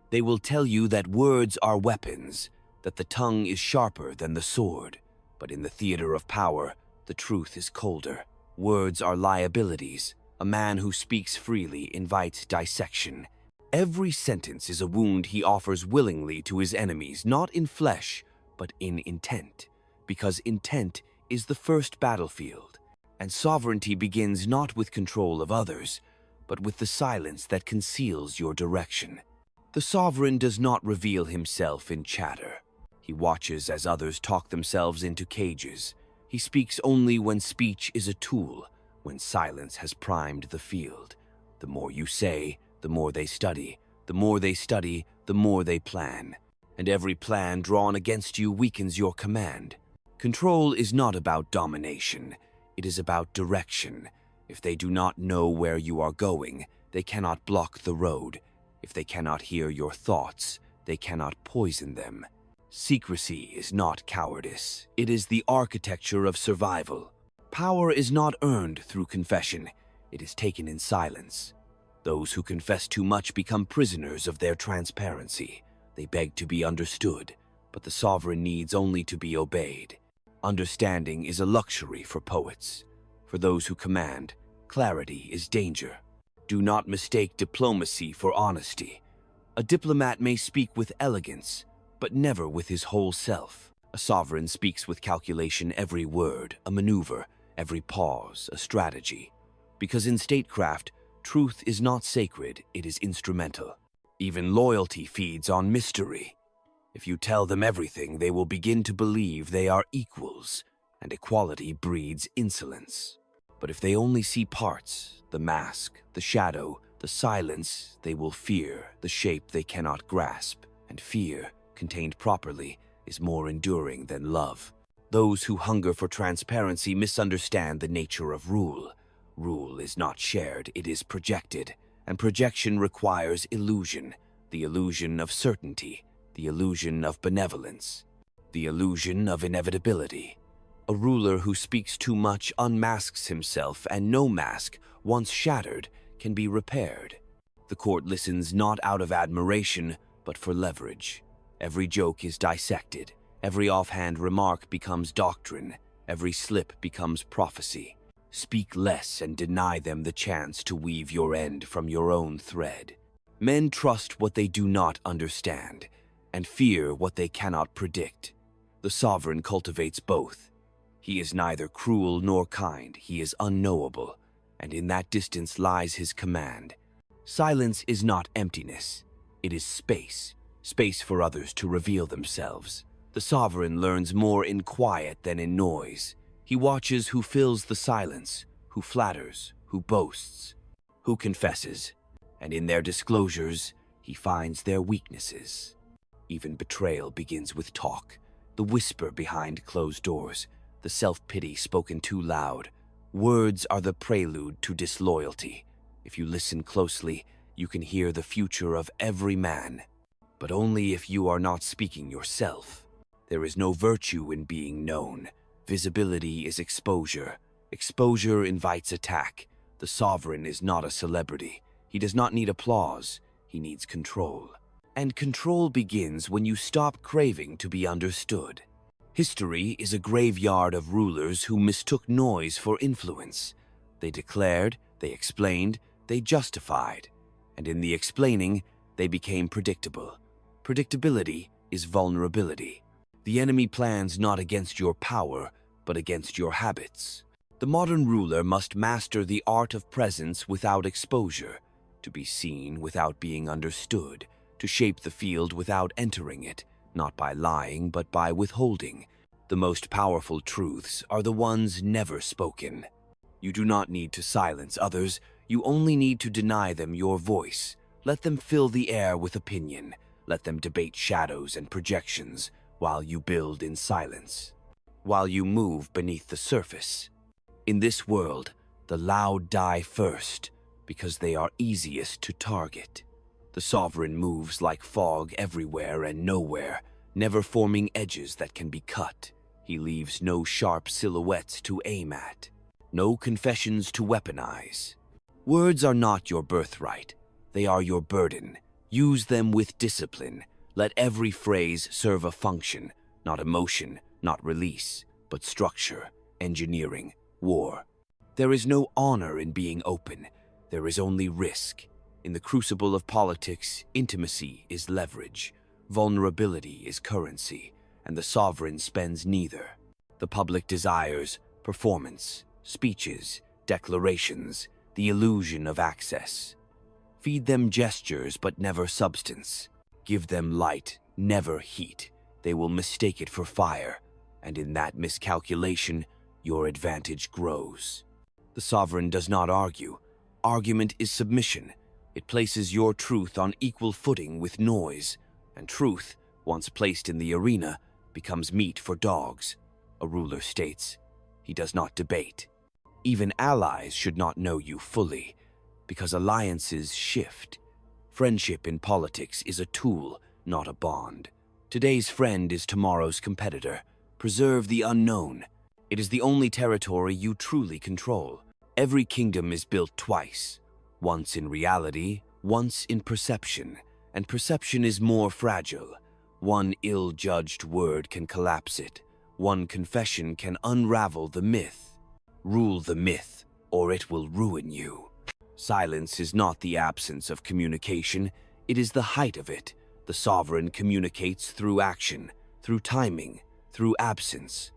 They will tell you that words are weapons, that the tongue is sharper than the sword. But in the theater of power, the truth is colder. Words are liabilities. A man who speaks freely invites dissection. Every sentence is a wound he offers willingly to his enemies, not in flesh, but in intent, because intent is the first battlefield, and sovereignty begins not with control of others, but with the silence that conceals your direction. The sovereign does not reveal himself in chatter. He watches as others talk themselves into cages. He speaks only when speech is a tool, when silence has primed the field. The more you say, the more they study. The more they study, the more they plan. And every plan drawn against you weakens your command. Control is not about domination. It is about direction. If they do not know where you are going, they cannot block the road. If they cannot hear your thoughts, they cannot poison them. Secrecy is not cowardice. It is the architecture of survival. Power is not earned through confession. It is taken in silence. Those who confess too much become prisoners of their transparency. They beg to be understood, but the sovereign needs only to be obeyed. Understanding is a luxury for poets. For those who command, clarity is danger. Do not mistake diplomacy for honesty. A diplomat may speak with elegance, but never with his whole self. A sovereign speaks with calculation, every word, a maneuver, every pause, a strategy. Because in statecraft, truth is not sacred, it is instrumental. Even loyalty feeds on mystery. If you tell them everything, they will begin to believe they are equals, and equality breeds insolence. But if they only see parts, the mask, the shadow, the silence, they will fear the shape they cannot grasp, and fear, contained properly, is more enduring than love. Those who hunger for transparency misunderstand the nature of rule. Rule is not shared, it is projected, and projection requires illusion, the illusion of certainty, the illusion of benevolence, the illusion of inevitability. A ruler who speaks too much unmasks himself, and no mask, once shattered, can be repaired. The court listens not out of admiration, but for leverage. Every joke is dissected. Every offhand remark becomes doctrine. Every slip becomes prophecy. Speak less and deny them the chance to weave your end from your own thread. Men trust what they do not understand, and fear what they cannot predict. The sovereign cultivates both. He is neither cruel nor kind, he is unknowable, and in that distance lies his command. Silence is not emptiness, it is space, space for others to reveal themselves. The sovereign learns more in quiet than in noise. He watches who fills the silence, who flatters, who boasts, who confesses, and in their disclosures, he finds their weaknesses. Even betrayal begins with talk, the whisper behind closed doors, the self-pity spoken too loud. Words are the prelude to disloyalty. If you listen closely, you can hear the future of every man, but only if you are not speaking yourself. There is no virtue in being known. Visibility is exposure. Exposure invites attack. The sovereign is not a celebrity. He does not need applause. He needs control. And control begins when you stop craving to be understood. History is a graveyard of rulers who mistook noise for influence. They declared, they explained, they justified. And in the explaining, they became predictable. Predictability is vulnerability. The enemy plans not against your power, but against your habits. The modern ruler must master the art of presence without exposure, to be seen without being understood, to shape the field without entering it, not by lying, but by withholding. The most powerful truths are the ones never spoken. You do not need to silence others, you only need to deny them your voice. Let them fill the air with opinion. Let them debate shadows and projections, while you build in silence, while you move beneath the surface. In this world, the loud die first, because they are easiest to target. The sovereign moves like fog everywhere and nowhere, never forming edges that can be cut. He leaves no sharp silhouettes to aim at, no confessions to weaponize. Words are not your birthright, they are your burden. Use them with discipline. Let every phrase serve a function, not emotion, not release, but structure, engineering, war. There is no honor in being open. There is only risk. In the crucible of politics, intimacy is leverage, vulnerability is currency, and the sovereign spends neither. The public desires performance, speeches, declarations, the illusion of access. Feed them gestures but never substance. Give them light, never heat. They will mistake it for fire, and in that miscalculation, your advantage grows. The sovereign does not argue. Argument is submission. It places your truth on equal footing with noise, and truth, once placed in the arena, becomes meat for dogs. A ruler states, he does not debate. Even allies should not know you fully, because alliances shift. Friendship in politics is a tool, not a bond. Today's friend is tomorrow's competitor. Preserve the unknown. It is the only territory you truly control. Every kingdom is built twice, once in reality, once in perception, and perception is more fragile. One ill-judged word can collapse it. One confession can unravel the myth. Rule the myth, or it will ruin you. Silence is not the absence of communication, it is the height of it. The sovereign communicates through action, through timing, through absence.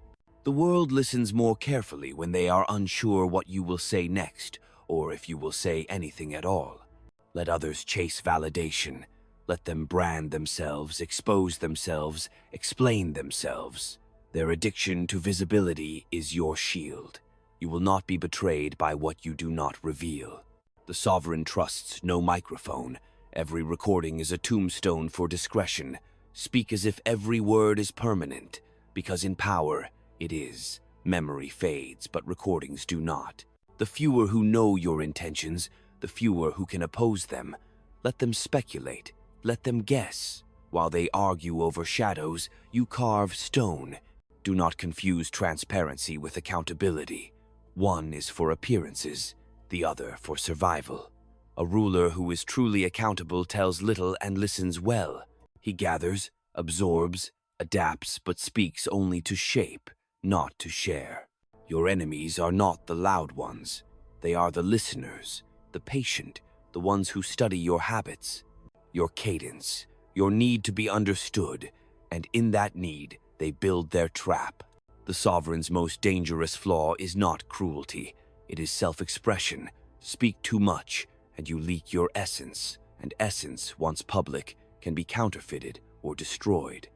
The world listens more carefully when they are unsure what you will say next, or if you will say anything at all. Let others chase validation. Let them brand themselves, expose themselves, explain themselves. Their addiction to visibility is your shield. You will not be betrayed by what you do not reveal. The sovereign trusts no microphone. Every recording is a tombstone for discretion. Speak as if every word is permanent, because in power, it is. Memory fades, but recordings do not. The fewer who know your intentions, the fewer who can oppose them. Let them speculate. Let them guess. While they argue over shadows, you carve stone. Do not confuse transparency with accountability. One is for appearances, the other for survival. A ruler who is truly accountable tells little and listens well. He gathers, absorbs, adapts, but speaks only to shape, not to share. Your enemies are not the loud ones. They are the listeners, the patient, the ones who study your habits, your cadence, your need to be understood, and in that need, they build their trap. The sovereign's most dangerous flaw is not cruelty. It is self-expression. Speak too much, and you leak your essence, and essence, once public, can be counterfeited or destroyed.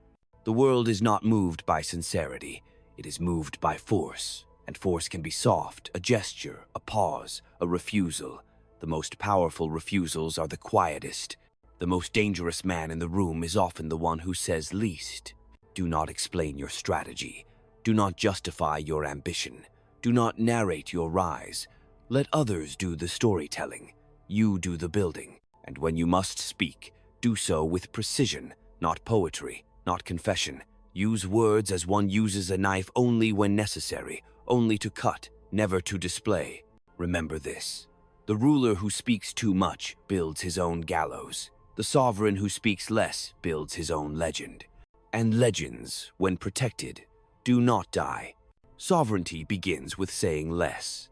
The world is not moved by sincerity. It is moved by force, and force can be soft, a gesture, a pause, a refusal. The most powerful refusals are the quietest. The most dangerous man in the room is often the one who says least. Do not explain your strategy. Do not justify your ambition. Do not narrate your rise. Let others do the storytelling. You do the building. And when you must speak, do so with precision, not poetry, not confession. Use words as one uses a knife only when necessary, only to cut, never to display. Remember this. The ruler who speaks too much builds his own gallows. The sovereign who speaks less builds his own legend. And legends, when protected, do not die. Sovereignty begins with saying less.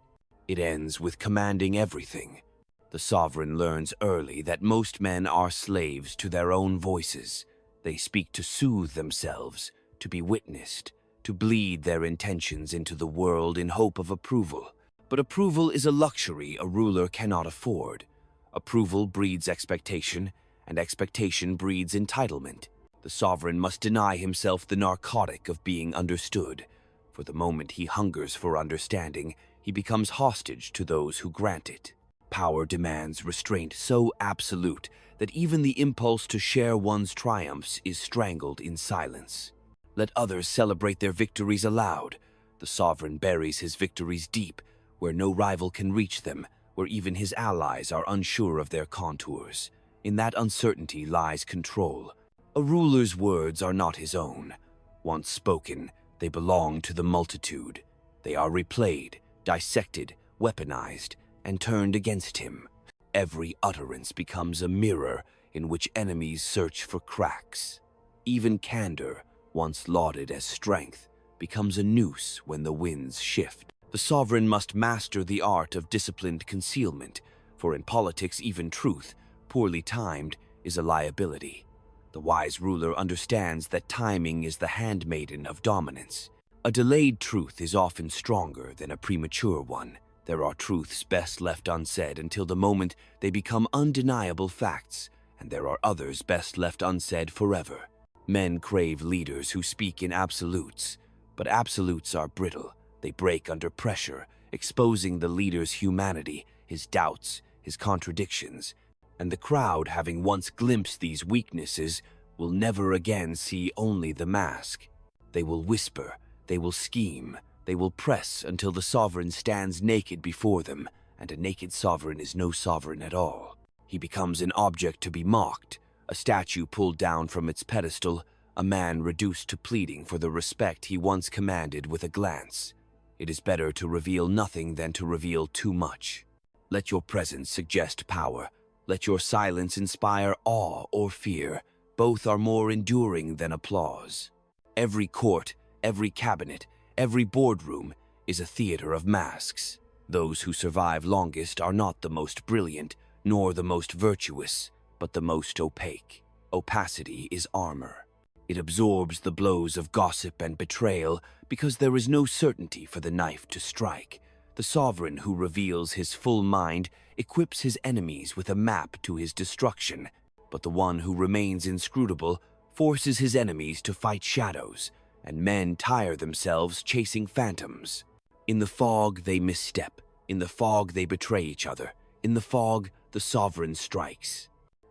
It ends with commanding everything. The sovereign learns early that most men are slaves to their own voices. They speak to soothe themselves, to be witnessed, to bleed their intentions into the world in hope of approval. But approval is a luxury a ruler cannot afford. Approval breeds expectation, and expectation breeds entitlement. The sovereign must deny himself the narcotic of being understood. For the moment he hungers for understanding, he becomes hostage to those who grant it. Power demands restraint so absolute that even the impulse to share one's triumphs is strangled in silence. Let others celebrate their victories aloud. The sovereign buries his victories deep, where no rival can reach them, where even his allies are unsure of their contours. In that uncertainty lies control. A ruler's words are not his own. Once spoken, they belong to the multitude. They are replayed, dissected, weaponized, and turned against him. Every utterance becomes a mirror, in which enemies search for cracks. Even candor, once lauded as strength, becomes a noose when the winds shift. The sovereign must master the art of disciplined concealment, for in politics even truth, poorly timed, is a liability. The wise ruler understands that timing is the handmaiden of dominance. A delayed truth is often stronger than a premature one. There are truths best left unsaid until the moment they become undeniable facts, and there are others best left unsaid forever. Men crave leaders who speak in absolutes, but absolutes are brittle. They break under pressure, exposing the leader's humanity, his doubts, his contradictions. And the crowd, having once glimpsed these weaknesses, will never again see only the mask. They will whisper, they will scheme, they will press until the sovereign stands naked before them, and a naked sovereign is no sovereign at all. He becomes an object to be mocked, a statue pulled down from its pedestal, a man reduced to pleading for the respect he once commanded with a glance. It is better to reveal nothing than to reveal too much. Let your presence suggest power. Let your silence inspire awe or fear. Both are more enduring than applause. Every court, every cabinet, every boardroom is a theater of masks. Those who survive longest are not the most brilliant, nor the most virtuous, but the most opaque. Opacity is armor. It absorbs the blows of gossip and betrayal because there is no certainty for the knife to strike. The sovereign who reveals his full mind equips his enemies with a map to his destruction, but the one who remains inscrutable forces his enemies to fight shadows, and men tire themselves chasing phantoms. In the fog they misstep, in the fog they betray each other, in the fog the sovereign strikes.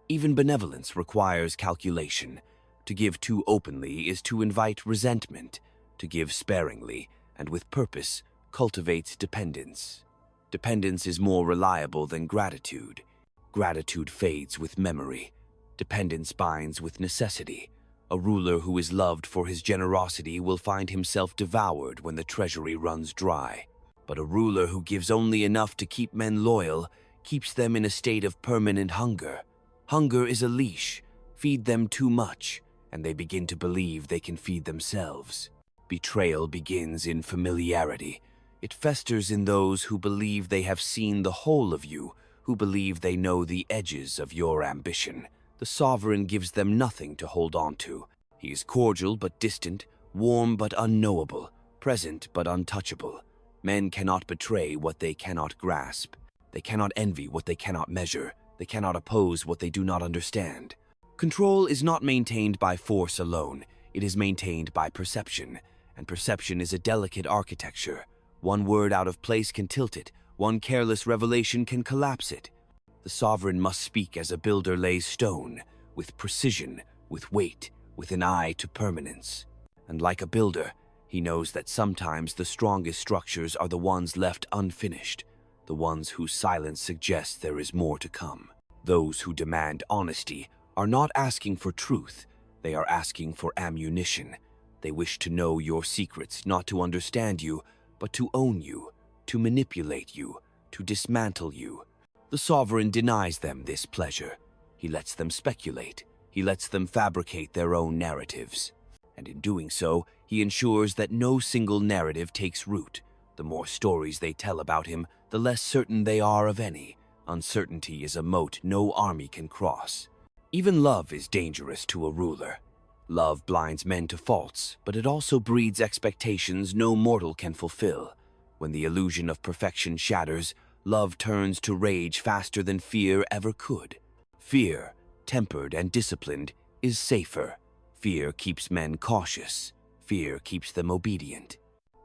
Even benevolence requires calculation. To give too openly is to invite resentment. To give sparingly, and with purpose, cultivates dependence. Dependence is more reliable than gratitude. Gratitude fades with memory. Dependence binds with necessity. A ruler who is loved for his generosity will find himself devoured when the treasury runs dry. But a ruler who gives only enough to keep men loyal keeps them in a state of permanent hunger. Hunger is a leash. Feed them too much, and they begin to believe they can feed themselves. Betrayal begins in familiarity. It festers in those who believe they have seen the whole of you, who believe they know the edges of your ambition. The sovereign gives them nothing to hold on to. He is cordial but distant, warm but unknowable, present but untouchable. Men cannot betray what they cannot grasp. They cannot envy what they cannot measure. They cannot oppose what they do not understand. Control is not maintained by force alone. It is maintained by perception, and perception is a delicate architecture. One word out of place can tilt it. One careless revelation can collapse it. The sovereign must speak as a builder lays stone, with precision, with weight, with an eye to permanence. And like a builder, he knows that sometimes the strongest structures are the ones left unfinished, the ones whose silence suggests there is more to come. Those who demand honesty are not asking for truth, they are asking for ammunition. They wish to know your secrets, not to understand you, but to own you, to manipulate you, to dismantle you. The sovereign denies them this pleasure. He lets them speculate. He lets them fabricate their own narratives. And in doing so, he ensures that no single narrative takes root. The more stories they tell about him, the less certain they are of any. Uncertainty is a moat no army can cross. Even love is dangerous to a ruler. Love blinds men to faults, but it also breeds expectations no mortal can fulfill. When the illusion of perfection shatters, love turns to rage faster than fear ever could. Fear, tempered and disciplined, is safer. Fear keeps men cautious. Fear keeps them obedient.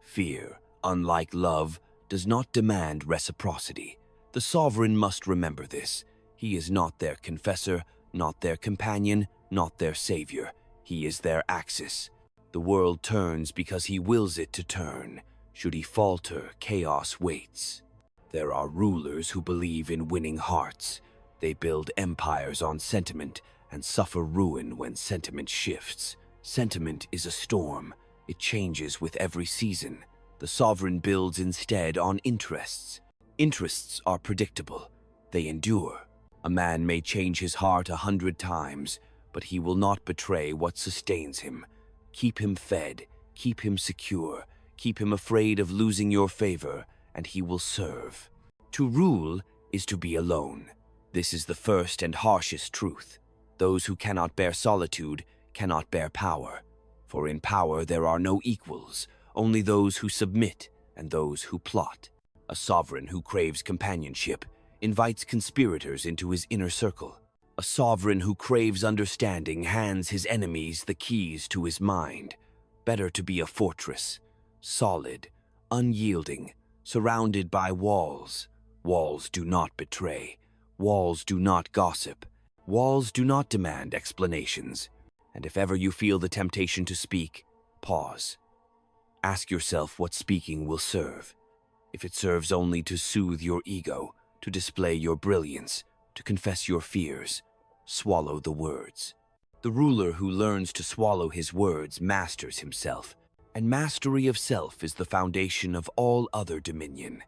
Fear, unlike love, does not demand reciprocity. The sovereign must remember this. He is not their confessor, not their companion, not their savior. He is their axis. The world turns because he wills it to turn. Should he falter, chaos waits. There are rulers who believe in winning hearts. They build empires on sentiment and suffer ruin when sentiment shifts. Sentiment is a storm. It changes with every season. The sovereign builds instead on interests. Interests are predictable. They endure. A man may change his heart 100 times, but he will not betray what sustains him. Keep him fed, keep him secure, keep him afraid of losing your favor, and he will serve. To rule is to be alone. This is the first and harshest truth. Those who cannot bear solitude cannot bear power. For in power there are no equals, only those who submit and those who plot. A sovereign who craves companionship invites conspirators into his inner circle. A sovereign who craves understanding hands his enemies the keys to his mind. Better to be a fortress, solid, unyielding, surrounded by walls. Walls do not betray. Walls do not gossip. Walls do not demand explanations. And if ever you feel the temptation to speak, pause. Ask yourself what speaking will serve. If it serves only to soothe your ego, to display your brilliance, to confess your fears, swallow the words. The ruler who learns to swallow his words masters himself, and mastery of self is the foundation of all other dominion.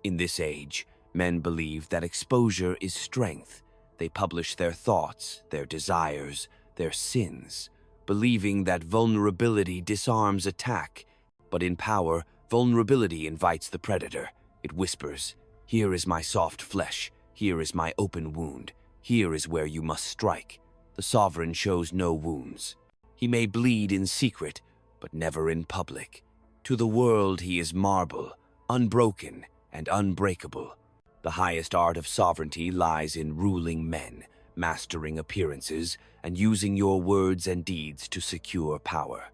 In this age, men believe that exposure is strength. They publish their thoughts, their desires, their sins, believing that vulnerability disarms attack. But in power, vulnerability invites the predator. It whispers, "Here is my soft flesh. Here is my open wound. Here is where you must strike." The sovereign shows no wounds. He may bleed in secret, but never in public. To the world he is marble, unbroken and unbreakable. The highest art of sovereignty lies in ruling men, mastering appearances, and using your words and deeds to secure power.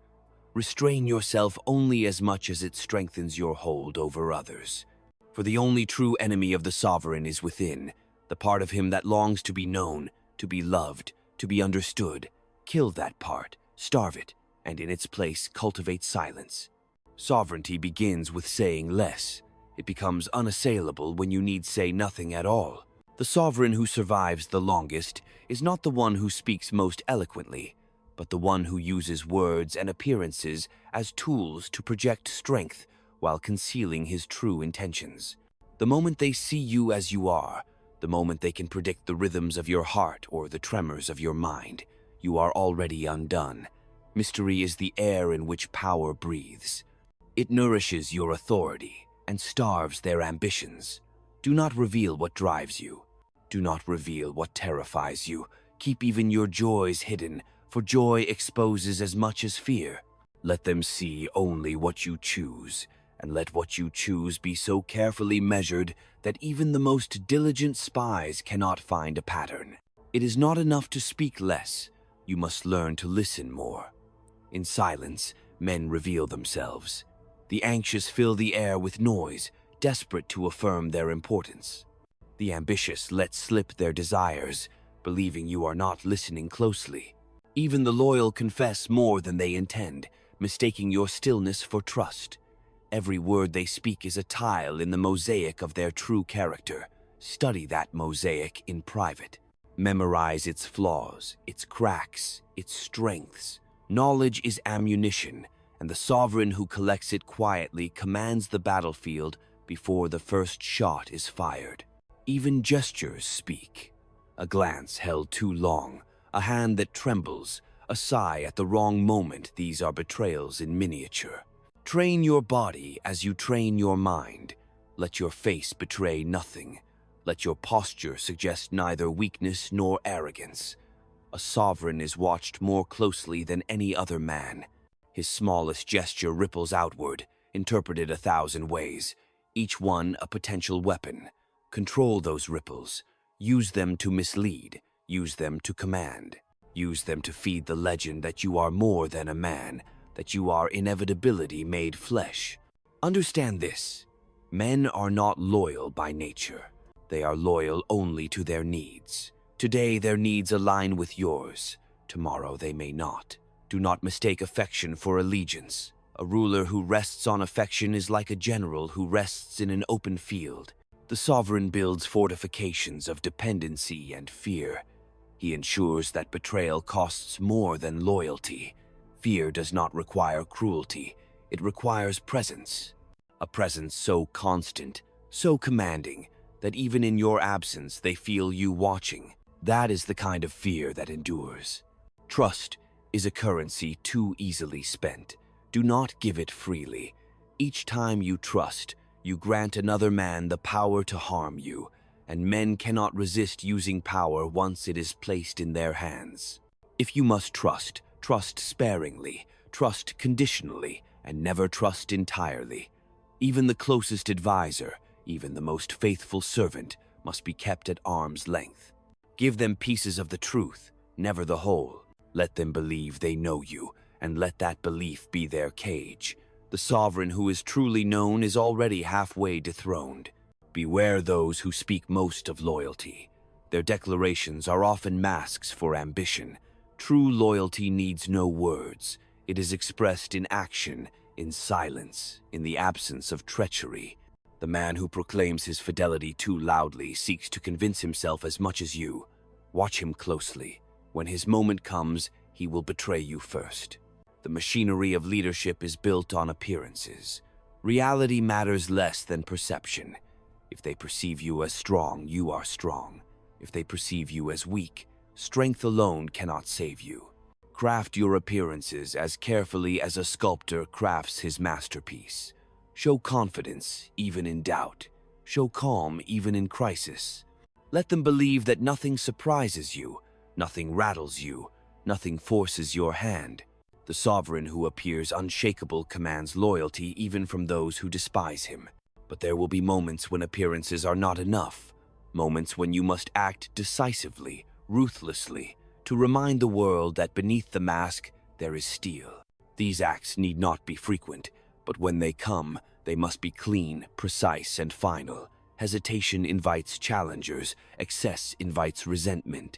Restrain yourself only as much as it strengthens your hold over others. For the only true enemy of the sovereign is within, the part of him that longs to be known, to be loved, to be understood. Kill that part, starve it, and in its place cultivate silence. Sovereignty begins with saying less. It becomes unassailable when you need say nothing at all. The sovereign who survives the longest is not the one who speaks most eloquently, but the one who uses words and appearances as tools to project strength while concealing his true intentions. The moment they see you as you are, the moment they can predict the rhythms of your heart or the tremors of your mind, you are already undone. Mystery is the air in which power breathes. It nourishes your authority and starves their ambitions. Do not reveal what drives you. Do not reveal what terrifies you. Keep even your joys hidden, for joy exposes as much as fear. Let them see only what you choose, and let what you choose be so carefully measured that even the most diligent spies cannot find a pattern. It is not enough to speak less. You must learn to listen more. In silence, men reveal themselves. The anxious fill the air with noise, desperate to affirm their importance. The ambitious let slip their desires, believing you are not listening closely. Even the loyal confess more than they intend, mistaking your stillness for trust. Every word they speak is a tile in the mosaic of their true character. Study that mosaic in private. Memorize its flaws, its cracks, its strengths. Knowledge is ammunition, and the sovereign who collects it quietly commands the battlefield before the first shot is fired. Even gestures speak. A glance held too long, a hand that trembles, a sigh at the wrong moment, these are betrayals in miniature. Train your body as you train your mind. Let your face betray nothing. Let your posture suggest neither weakness nor arrogance. A sovereign is watched more closely than any other man. His smallest gesture ripples outward, interpreted 1,000 ways, each one a potential weapon. Control those ripples. Use them to mislead. Use them to command. Use them to feed the legend that you are more than a man, that you are inevitability made flesh. Understand this. Men are not loyal by nature. They are loyal only to their needs. Today their needs align with yours. Tomorrow they may not. Do not mistake affection for allegiance. A ruler who rests on affection is like a general who rests in an open field. The sovereign builds fortifications of dependency and fear. He ensures that betrayal costs more than loyalty. Fear does not require cruelty. It requires presence. A presence so constant, so commanding, that even in your absence they feel you watching. That is the kind of fear that endures. Trust is a currency too easily spent. Do not give it freely. Each time you trust, you grant another man the power to harm you, and men cannot resist using power once it is placed in their hands. If you must trust, trust sparingly, trust conditionally, and never trust entirely. Even the closest advisor, even the most faithful servant, must be kept at arm's length. Give them pieces of the truth, never the whole. Let them believe they know you, and let that belief be their cage. The sovereign who is truly known is already halfway dethroned. Beware those who speak most of loyalty. Their declarations are often masks for ambition. True loyalty needs no words. It is expressed in action, in silence, in the absence of treachery. The man who proclaims his fidelity too loudly seeks to convince himself as much as you. Watch him closely. When his moment comes, he will betray you first. The machinery of leadership is built on appearances. Reality matters less than perception. If they perceive you as strong, you are strong. If they perceive you as weak, strength alone cannot save you. Craft your appearances as carefully as a sculptor crafts his masterpiece. Show confidence, even in doubt. Show calm, even in crisis. Let them believe that nothing surprises you, nothing rattles you, nothing forces your hand. The sovereign who appears unshakable commands loyalty even from those who despise him. But there will be moments when appearances are not enough, moments when you must act decisively, ruthlessly, to remind the world that beneath the mask there is steel. These acts need not be frequent, but when they come, they must be clean, precise, and final. Hesitation invites challengers, excess invites resentment.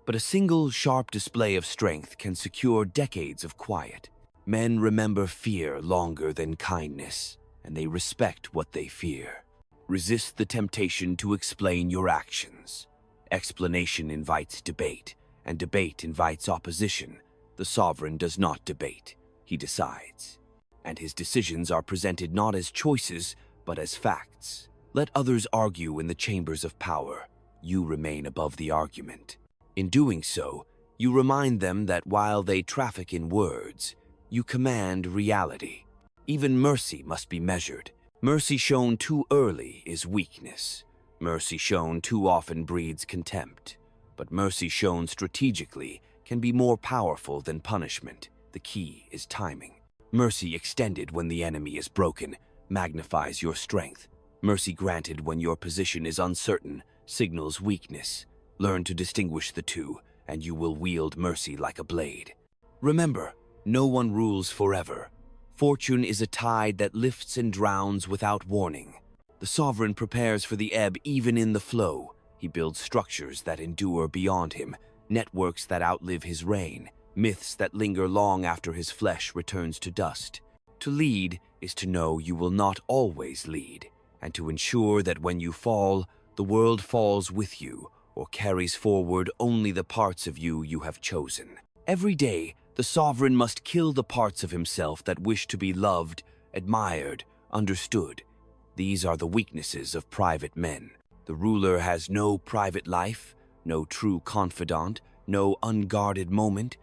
But a single sharp display of strength can secure decades of quiet. Men remember fear longer than kindness, and they respect what they fear. Resist the temptation to explain your actions. Explanation invites debate, and debate invites opposition. The sovereign does not debate, he decides. And his decisions are presented not as choices, but as facts. Let others argue in the chambers of power. You remain above the argument. In doing so, you remind them that while they traffic in words, you command reality. Even mercy must be measured. Mercy shown too early is weakness. Mercy shown too often breeds contempt. But mercy shown strategically can be more powerful than punishment. The key is timing. Mercy extended when the enemy is broken magnifies your strength. Mercy granted when your position is uncertain signals weakness. Learn to distinguish the two, and you will wield mercy like a blade. Remember, no one rules forever. Fortune is a tide that lifts and drowns without warning. The sovereign prepares for the ebb even in the flow. He builds structures that endure beyond him, networks that outlive his reign, myths that linger long after his flesh returns to dust. To lead is to know you will not always lead, and to ensure that when you fall, the world falls with you, or carries forward only the parts of you you have chosen. Every day, the sovereign must kill the parts of himself that wish to be loved, admired, understood. These are the weaknesses of private men. The ruler has no private life, no true confidant, no unguarded moment.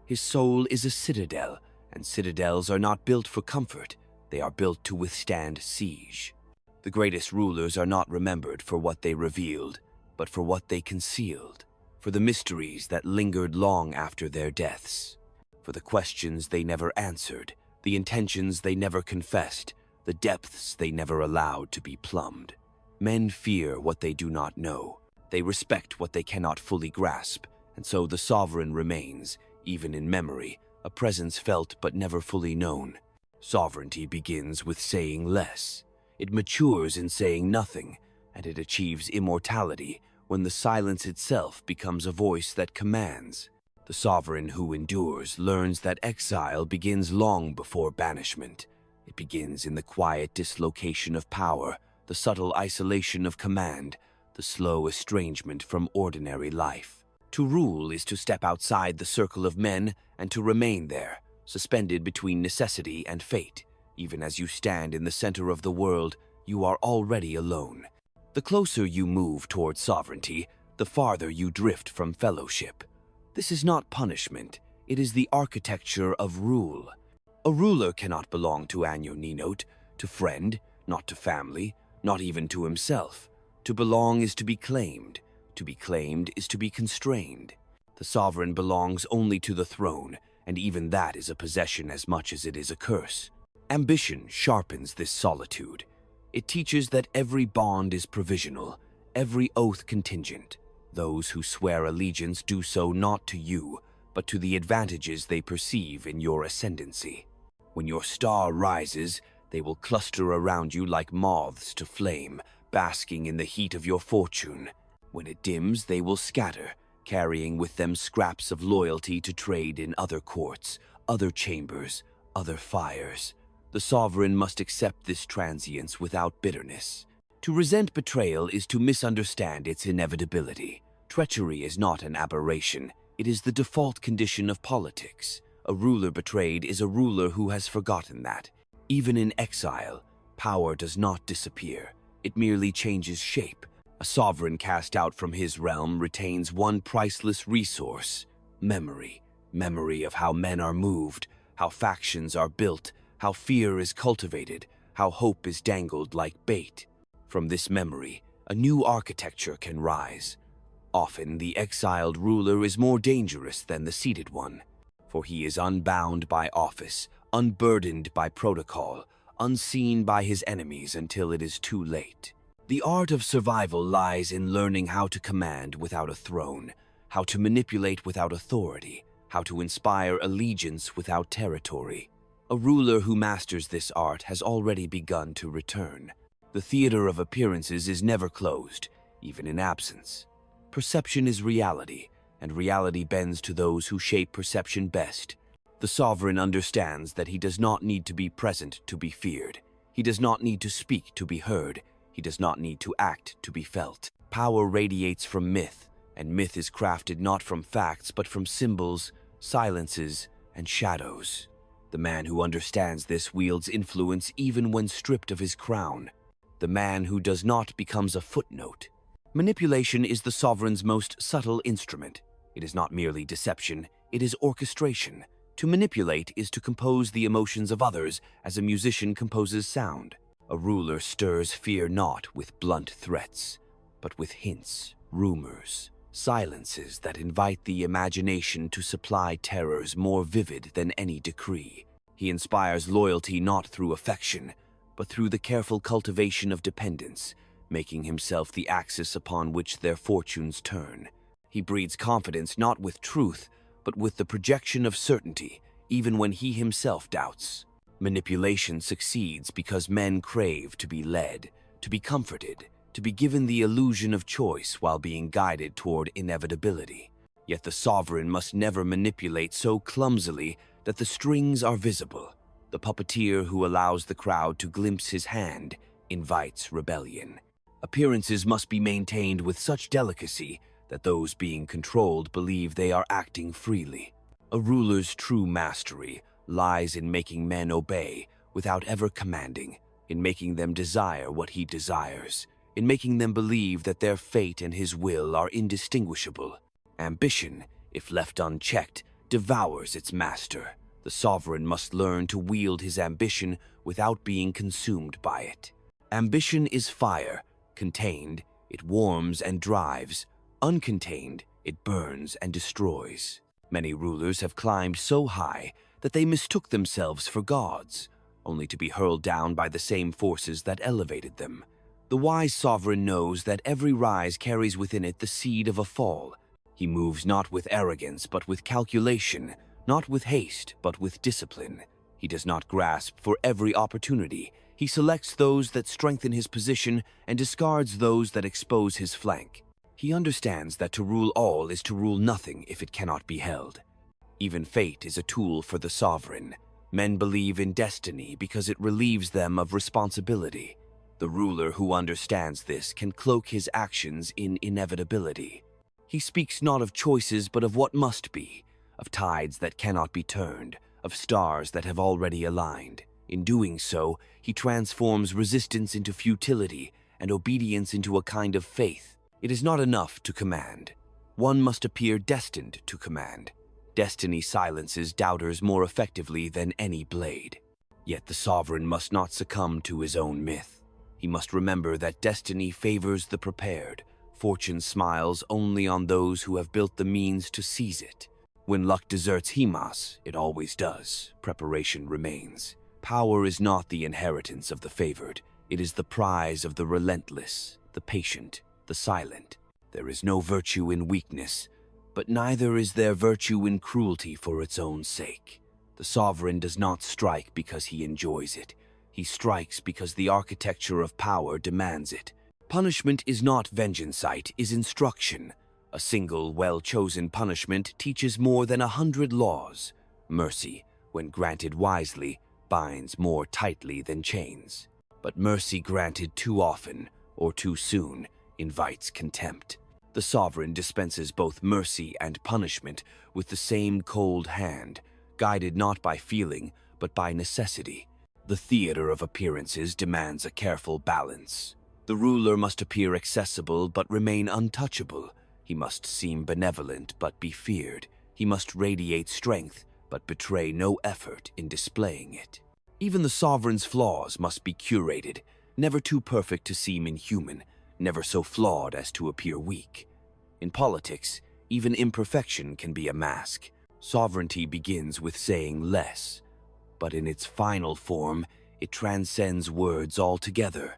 His soul is a citadel, and citadels are not built for comfort. They are built to withstand siege. The greatest rulers are not remembered for what they revealed, but for what they concealed, for the mysteries that lingered long after their deaths, for the questions they never answered, the intentions they never confessed, the depths they never allowed to be plumbed. Men fear what they do not know. They respect what they cannot fully grasp, and so the sovereign remains, even in memory, a presence felt but never fully known. Sovereignty begins with saying less. It matures in saying nothing, and it achieves immortality when the silence itself becomes a voice that commands. The sovereign who endures learns that exile begins long before banishment. It begins in the quiet dislocation of power, the subtle isolation of command, the slow estrangement from ordinary life. To rule is to step outside the circle of men and to remain there, suspended between necessity and fate. Even as you stand in the center of the world, you are already alone. The closer you move toward sovereignty, the farther you drift from fellowship. This is not punishment, it is the architecture of rule. A ruler cannot belong to Anyo Ninot, to friend, not to family, not even to himself. To belong is to be claimed. To be claimed is to be constrained. The sovereign belongs only to the throne, and even that is a possession as much as it is a curse. Ambition sharpens this solitude. It teaches that every bond is provisional, every oath contingent. Those who swear allegiance do so not to you, but to the advantages they perceive in your ascendancy. When your star rises, they will cluster around you like moths to flame, basking in the heat of your fortune. When it dims, they will scatter, carrying with them scraps of loyalty to trade in other courts, other chambers, other fires. The sovereign must accept this transience without bitterness. To resent betrayal is to misunderstand its inevitability. Treachery is not an aberration, it is the default condition of politics. A ruler betrayed is a ruler who has forgotten that. Even in exile, power does not disappear, it merely changes shape. A sovereign cast out from his realm retains one priceless resource: memory. Memory of how men are moved, how factions are built, how fear is cultivated, how hope is dangled like bait. From this memory, a new architecture can rise. Often, the exiled ruler is more dangerous than the seated one, for he is unbound by office, unburdened by protocol, unseen by his enemies until it is too late. The art of survival lies in learning how to command without a throne, how to manipulate without authority, how to inspire allegiance without territory. A ruler who masters this art has already begun to return. The theater of appearances is never closed, even in absence. Perception is reality, and reality bends to those who shape perception best. The sovereign understands that he does not need to be present to be feared. He does not need to speak to be heard. He does not need to act to be felt. Power radiates from myth, and myth is crafted not from facts but from symbols, silences, and shadows. The man who understands this wields influence even when stripped of his crown. The man who does not becomes a footnote. Manipulation is the sovereign's most subtle instrument. It is not merely deception, it is orchestration. To manipulate is to compose the emotions of others as a musician composes sound. A ruler stirs fear not with blunt threats, but with hints, rumors, silences that invite the imagination to supply terrors more vivid than any decree. He inspires loyalty not through affection, but through the careful cultivation of dependence, making himself the axis upon which their fortunes turn. He breeds confidence not with truth, but with the projection of certainty, even when he himself doubts. Manipulation succeeds because men crave to be led, to be comforted, to be given the illusion of choice while being guided toward inevitability. Yet the sovereign must never manipulate so clumsily that the strings are visible. The puppeteer who allows the crowd to glimpse his hand invites rebellion. Appearances must be maintained with such delicacy that those being controlled believe they are acting freely. A ruler's true mastery lies in making men obey without ever commanding, in making them desire what he desires, in making them believe that their fate and his will are indistinguishable. Ambition, if left unchecked, devours its master. The sovereign must learn to wield his ambition without being consumed by it. Ambition is fire. Contained, it warms and drives. Uncontained, it burns and destroys. Many rulers have climbed so high that they mistook themselves for gods, only to be hurled down by the same forces that elevated them. The wise sovereign knows that every rise carries within it the seed of a fall. He moves not with arrogance but with calculation, not with haste but with discipline. He does not grasp for every opportunity. He selects those that strengthen his position and discards those that expose his flank. He understands that to rule all is to rule nothing if it cannot be held. Even fate is a tool for the sovereign. Men believe in destiny because it relieves them of responsibility. The ruler who understands this can cloak his actions in inevitability. He speaks not of choices but of what must be, of tides that cannot be turned, of stars that have already aligned. In doing so, he transforms resistance into futility and obedience into a kind of faith. It is not enough to command. One must appear destined to command. Destiny silences doubters more effectively than any blade. Yet the sovereign must not succumb to his own myth. He must remember that destiny favors the prepared. Fortune smiles only on those who have built the means to seize it. When luck deserts Himas, it always does, preparation remains. Power is not the inheritance of the favored. It is the prize of the relentless, the patient, the silent. There is no virtue in weakness, but neither is there virtue in cruelty for its own sake. The sovereign does not strike because he enjoys it. He strikes because the architecture of power demands it. Punishment is not vengeance, it is instruction. A single, well-chosen punishment teaches more than 100 laws. Mercy, when granted wisely, binds more tightly than chains. But mercy granted too often, or too soon, invites contempt. The sovereign dispenses both mercy and punishment with the same cold hand, guided not by feeling, but by necessity. The theater of appearances demands a careful balance. The ruler must appear accessible but remain untouchable. He must seem benevolent but be feared. He must radiate strength but betray no effort in displaying it. Even the sovereign's flaws must be curated, never too perfect to seem inhuman, never so flawed as to appear weak. In politics, even imperfection can be a mask. Sovereignty begins with saying less, but in its final form, it transcends words altogether.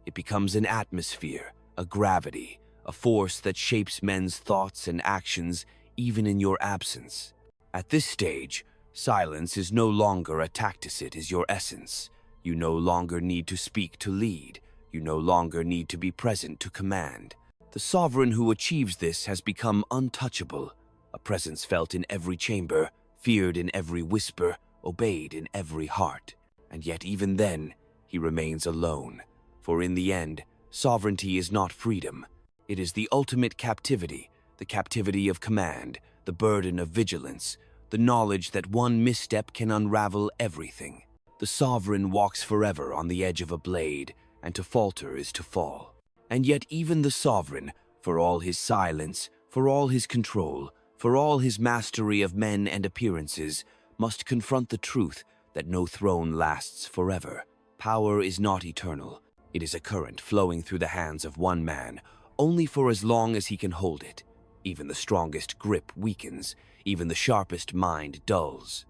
It becomes an atmosphere, a gravity, a force that shapes men's thoughts and actions even in your absence. At this stage, silence is no longer a tactic, it is your essence. You no longer need to speak to lead. You no longer need to be present to command. The sovereign who achieves this has become untouchable, a presence felt in every chamber, feared in every whisper, obeyed in every heart. And yet even then, he remains alone. For in the end, sovereignty is not freedom. It is the ultimate captivity, the captivity of command, the burden of vigilance, the knowledge that one misstep can unravel everything. The sovereign walks forever on the edge of a blade, and to falter is to fall. And yet even the sovereign, for all his silence, for all his control, for all his mastery of men and appearances, must confront the truth that no throne lasts forever. Power is not eternal. It is a current flowing through the hands of one man, only for as long as he can hold it. Even the strongest grip weakens, even the sharpest mind dulls.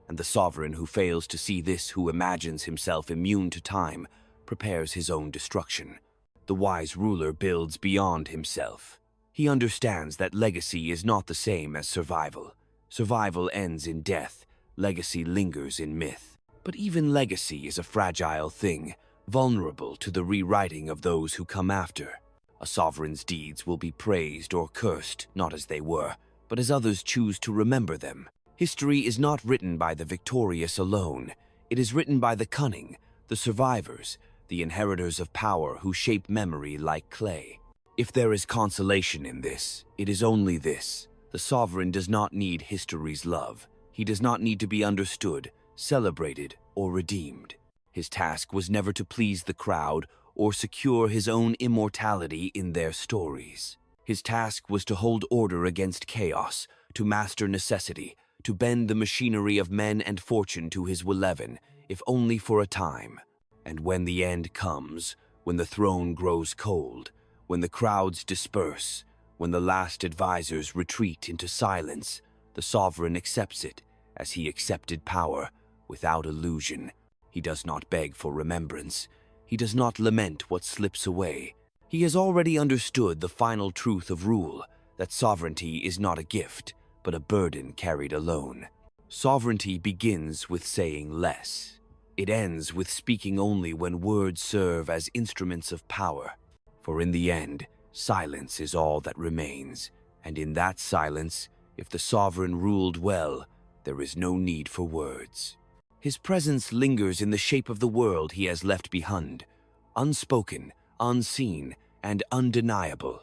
And the sovereign who fails to see this, who imagines himself immune to time, prepares his own destruction. The wise ruler builds beyond himself. He understands that legacy is not the same as survival. Survival ends in death. Legacy lingers in myth. But even legacy is a fragile thing, vulnerable to the rewriting of those who come after. A sovereign's deeds will be praised or cursed, not as they were, but as others choose to remember them. History is not written by the victorious alone. It is written by the cunning, the survivors, the inheritors of power who shape memory like clay. If there is consolation in this, it is only this. The sovereign does not need history's love. He does not need to be understood, celebrated, or redeemed. His task was never to please the crowd or secure his own immortality in their stories. His task was to hold order against chaos, to master necessity, to bend the machinery of men and fortune to his will, if only for a time. And when the end comes, when the throne grows cold, when the crowds disperse, when the last advisors retreat into silence, the sovereign accepts it as he accepted power, without illusion. He does not beg for remembrance. He does not lament what slips away. He has already understood the final truth of rule, that sovereignty is not a gift, but a burden carried alone. Sovereignty begins with saying less. It ends with speaking only when words serve as instruments of power. For in the end, silence is all that remains, and in that silence, if the sovereign ruled well, there is no need for words. His presence lingers in the shape of the world he has left behind, unspoken, unseen, and undeniable.